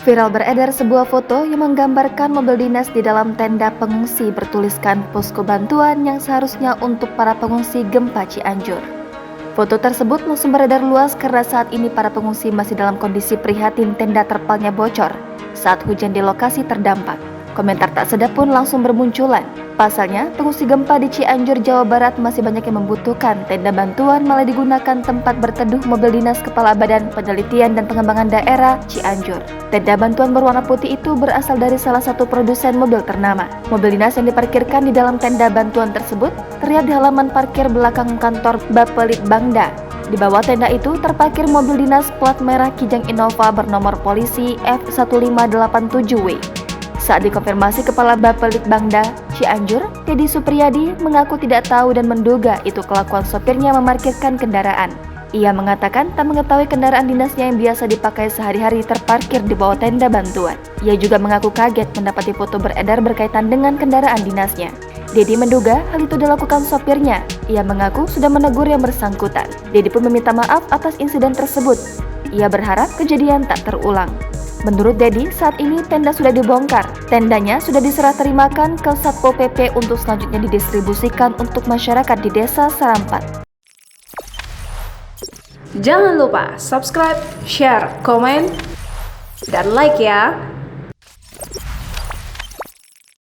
Viral beredar sebuah foto yang menggambarkan mobil dinas di dalam tenda pengungsi bertuliskan posko bantuan yang seharusnya untuk para pengungsi gempa Cianjur. Foto tersebut langsung beredar luas karena saat ini para pengungsi masih dalam kondisi prihatin tenda terpalnya bocor saat hujan di lokasi terdampak. Komentar tak sedap pun langsung bermunculan. Pasalnya, pengungsi gempa di Cianjur, Jawa Barat masih banyak yang membutuhkan tenda bantuan malah digunakan tempat berteduh mobil dinas Kepala Badan Penelitian dan Pengembangan Daerah Cianjur. Tenda bantuan berwarna putih itu berasal dari salah satu produsen mobil ternama. Mobil dinas yang diparkirkan di dalam tenda bantuan tersebut terlihat di halaman parkir belakang kantor Bapelitbangda. Di bawah tenda itu terparkir mobil dinas plat merah Kijang Innova bernomor polisi F1587W. Saat dikonfirmasi Kepala Bapelitbangda Cianjur, Teddy Supriyadi mengaku tidak tahu dan menduga itu kelakuan sopirnya memarkirkan kendaraan. Ia mengatakan tak mengetahui kendaraan dinasnya yang biasa dipakai sehari-hari terparkir di bawah tenda bantuan. Ia juga mengaku kaget mendapati foto beredar berkaitan dengan kendaraan dinasnya. Dedi menduga hal itu dilakukan sopirnya. Ia mengaku sudah menegur yang bersangkutan. Dedi pun meminta maaf atas insiden tersebut. Ia berharap kejadian tak terulang. Menurut Dedi, saat ini tenda sudah dibongkar. Tendanya sudah diserah terimakan ke Satpol PP untuk selanjutnya didistribusikan untuk masyarakat di Desa Sarampat. Jangan lupa subscribe, share, komen, dan like ya!